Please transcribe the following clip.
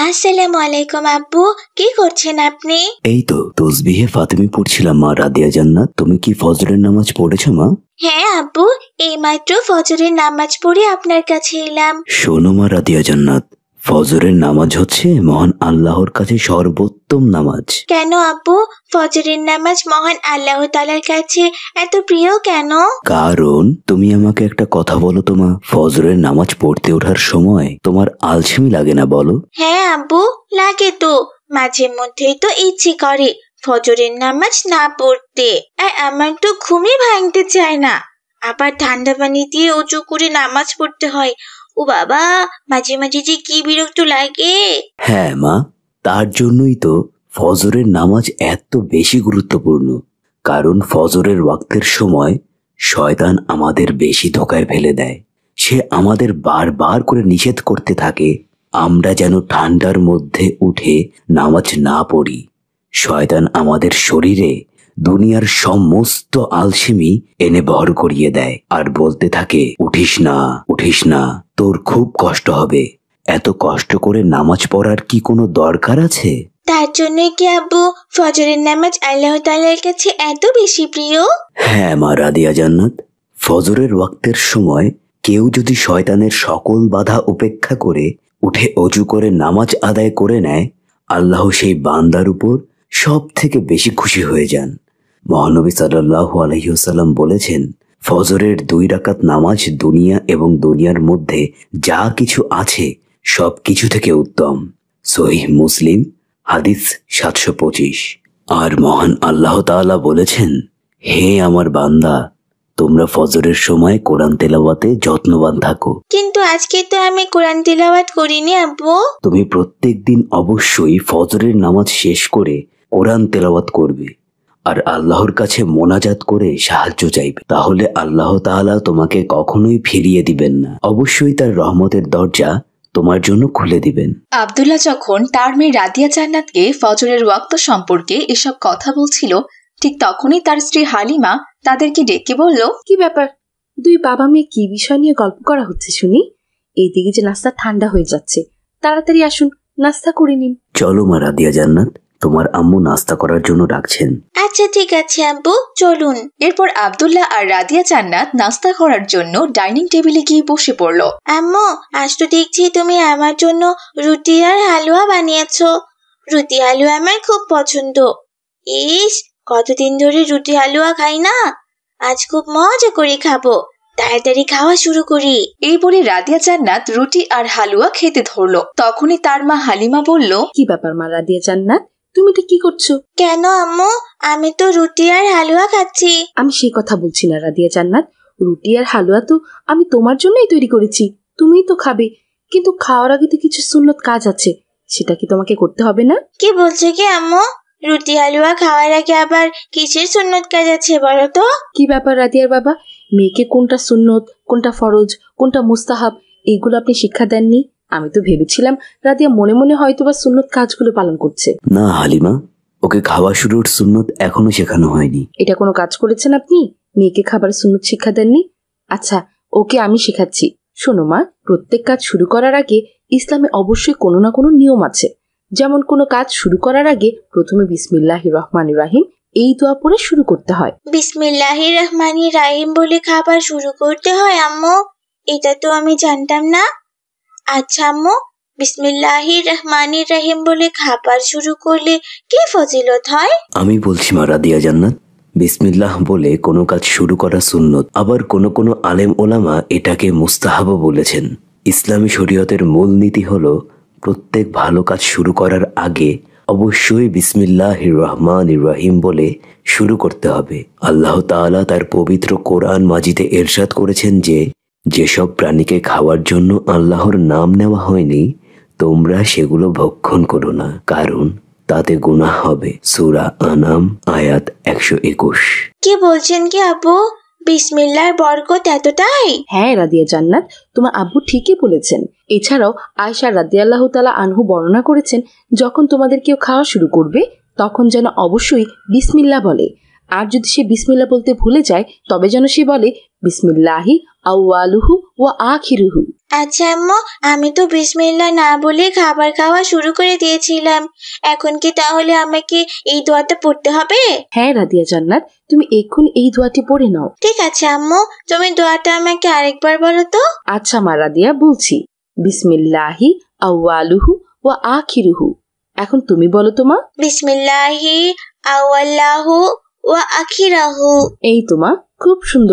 আসসালামু আলাইকুম আব্বু, কি করছেন আপনি? এই তো তসবিহে ফাতেমি পড়ছিলাম মা রাদিয়া জান্নাত। তুমি কি ফজরের নামাজ পড়েছো মা? হ্যাঁ আব্বু, এইমাত্র ফজরের নামাজ পড়ে আপনার কাছে এলাম। শোনো মা রাদিয়া জান্নাত, ফজরের নামাজ হচ্ছে মহান আল্লাহর কাছে সর্বোত্তম নামাজ। কেন আব্বু, ফজরের নামাজ মহান আল্লাহ তাআলার কাছে এত প্রিয় কেন? কারণ তুমি আমাকে একটা কথা বলো তো মা, ফজরের নামাজ পড়তে ওঠার সময় তোমার আলসেমি লাগে না বলো? হ্যাঁ আব্বু, লাগে তো। মাঝে মধ্যেই তো ইচ্ছে করে ফজরের নামাজ না পড়তে, আর আমার তো ঘুমই ভাঙতে চায় না। আবার ঠান্ডা পানি দিয়ে উঁচু করে নামাজ পড়তে হয়। ও বাবা, মাঝে মাঝে যে কি বিরক্ত লাগে। হ্যাঁ মা, তার জন্যই তো ফজরের নামাজ এত বেশি গুরুত্বপূর্ণ। কারণ ফজরের ওয়াক্তের সময় শয়তান আমাদের বেশি ধোঁকায় ফেলে দেয়। সে আমাদের বারবার করে নিষেধ করতে থাকে আমরা যেন ঠান্ডার মধ্যে উঠে নামাজ না পড়ি। শয়তান আমাদের শরীরে দুনিয়ার সমস্ত আলসেমি এনে ভর করিয়ে দেয় আর বলতে থাকে, উঠিস না, উঠিস না, তোর খুব কষ্ট হবে। এত কষ্ট করে নামাজ পড়ার কি কোনো দরকার আছে? তার জন্যই কি আব্বু ফজরের নামাজ আল্লাহ তাআলার কাছে এত বেশি প্রিয়? হ্যাঁ মা রাদিয়া জান্নাত, ফজরের ওয়াক্তের সময় কেউ যদি শয়তানের সকল বাধা উপেক্ষা করে উঠে অজু করে নামাজ আদায় করে নেয়, আল্লাহ সেই বান্দার উপর সব থেকে বেশি খুশি হয়ে যান। মহানবী সাল্লাল্লাহু আলাইহি ওয়াসাল্লাম বলেছেন, ফজরের 2 রাকাত নামাজ দুনিয়া এবং দুনিয়ার মধ্যে যা কিছু আছে সব কিছু থেকে উত্তম। সহিহ মুসলিম, হাদিস 725। আর মহান আল্লাহ তাআলা বলেছেন, হে আমার বান্দা, তোমরা ফজরের সময় কোরআন তেলাওয়াতে যত্নবান থাকো। কিন্তু আজকে তো আমি কোরআন তিলাওয়াত করিনি আব্বু। তুমি প্রত্যেক দিন অবশ্যই ফজরের নামাজ শেষ করে কোরআন তেলাওয়াত করবে আর আল্লাহর কাছে মোনাজাত করে সাহায্য চাইবে। তাহলে আল্লাহ তাআলা তোমাকে কখনোই ফিরিয়ে দিবেন না, অবশ্যই তার রহমতের দরজা তোমার জন্য খুলে দিবেন। আব্দুল্লাহ যখন তার মেয়ে রাদিয়া জান্নাতকে ফজরের ওয়াক্ত সম্পর্কে এসব কথা বলছিল, ঠিক তখনই তার স্ত্রী হালিমা তাদেরকে ডেকে বলল, কি ব্যাপার, 2 বাবা মেয়ে কি বিষয় নিয়ে গল্প করা হচ্ছে শুনি? এইদিকে যে নাস্তা ঠান্ডা হয়ে যাচ্ছে, তাড়াতাড়ি আসুন, নাস্তা করে নিন। চলো মা রাদিয়া জান্নাত, তোমার আম্মু নাস্তা করার জন্য ডাকছেন। আচ্ছা ঠিক আছে আব্বু, চলুন। এরপর আব্দুল্লাহ আর রাদিয়া জান্নাত নাস্তা করার জন্য ডাইনিং টেবিলে গিয়ে বসে পড়ল। আম্মু, আজ তো দেখছি তুমি আমার জন্য রুটি আর হালুয়া বানিয়েছো। রুটি হালুয়া আমার খুব পছন্দ। ইস, কতদিন ধরে রুটি হালুয়া খাই না, আজ খুব মজা করে খাবো। তাড়াতাড়ি খাওয়া শুরু করি। এই বলে রাদিয়া জান্নাত রুটি আর হালুয়া খেতে ধরলো। তখনই তার মা হালিমা বলল, কি ব্যাপার মা রাদিয়া জান্নাত, তুমি এটা কি করছো? কেন আম্মু, আমি তো রুটি আর হালুয়া খাচ্ছি। আমি সেই কথা বলছি না রাদিয়া জান্নাত, রুটি আর হালুয়া তো আমি তোমার জন্যই তৈরি করেছি, তুমিই তো খাবে। কিন্তু খাওয়ার আগে তো কিছু সুন্নত কাজ আছে, সেটা কি তোমাকে করতে হবে না? কি বলছো কি আম্মু? রুটি হালুয়া খাওয়ার আগে আবার কিসের সুন্নত কাজ আছে বলো তো? কি ব্যাপার রাদিয়ার বাবা, মেয়েকে কোনটা সুন্নত, কোনটা ফরজ, কোনটা মুস্তাহাব, এইগুলো আপনি শিক্ষা দেননি? আমি তো ভেবেছিলাম রাদিয়া মনে মনে হয়তোবা সুন্নত কাজগুলো পালন করছে। না হালিমা, ওকে খাওয়া শুরুর সুন্নত এখনো শেখানো হয়নি। এটা কোনো কাজ করেছেন আপনি? মেয়েকে খাবার সুন্নত শিক্ষা দেননি? আচ্ছা, ওকে আমি শেখাচ্ছি। শোনো মা, প্রত্যেক কাজ শুরু করার আগে ইসলামে অবশ্যই কোনো না কোনো নিয়ম আছে। যেমন কোনো কাজ শুরু করার আগে প্রথমে বিসমিল্লাহির রহমানির রহিম এই দোয়া পড়ে শুরু করতে হয়। বিসমিল্লাহির রহমানির রহিম বলে খাবার শুরু করতে হয় আম্মু? এটা তো আমি জানতাম না। আচ্ছা আম্মু, বিসমিল্লাহির রহমানির রহিম বলে খাবার শুরু করলে কি ফজিলত হয়? আমি বলছি মা রাদিয়া জান্নাত, বিসমিল্লাহ বলে কোনো কাজ শুরু করা সুন্নত, আবার কোনো কোনো আলেম ওলামা এটাকে মুস্তাহাবও বলেছেন। ইসলামী শরীয়তের মূল নীতি হলো প্রত্যেক ভালো কাজ শুরু করার আগে অবশ্যই বিসমিল্লাহির রহমানির রহিম বলে শুরু করতে হবে। আল্লাহ তাআলা তার পবিত্র কোরআন মাজিদে ইরশাদ করেছেন যে, যেসব প্রাণীকে খাওয়ার জন্য আল্লাহর নাম নেওয়া হয়নি তোমরা সেগুলো ভক্ষণ করো না, কারণ তাতে গুনাহ হবে। সূরা আনাম আয়াত 121। কি বলছেন কি আব্বু, বিসমিল্লাহর বরকত এতটাই? হ্যাঁ রাদিয়া জান্নাত, তোমার আব্বু ঠিকই বলেছেন। এছাড়াও আয়েশা রাদিয়াল্লাহু তাআলা আনহু বর্ণনা করেছেন, যখন তোমাদের কেউ খাওয়া শুরু করবে তখন যেন অবশ্যই বিসমিল্লাহ বলে। আর যদি সে বিসমিল্লাহ বলতে ভুলে যায় তবে যেন সে বলে বিসমিল্লাহি আউয়ালুহু ওয়া আখিরুহু। আচ্ছা আম্মু, আমি তো বিসমিল্লাহ না বলে খাবার খাওয়া শুরু করে দিয়েছিলাম। এখন কি তাহলে আমাকে এই দোয়াটা পড়তে হবে? হ্যাঁ রাদিয়া জান্নাত, তুমি এক্ষুনি এই দোয়াটি পড়ে নাও। ঠিক আছে আম্মু, তুমি দোয়াটা আমাকে আরেকবার বলো তো। আচ্ছা মা রাদিয়া, বলছি। বিসমিল্লাহি আউয়ালুহু ওয়া আখিরুহু। এখন তুমি বলো তো মা। বিসমিল্লাহি আওয়াল্লাহু ওয়া আখিরাহু। এই তো মা, খুব সুন্দর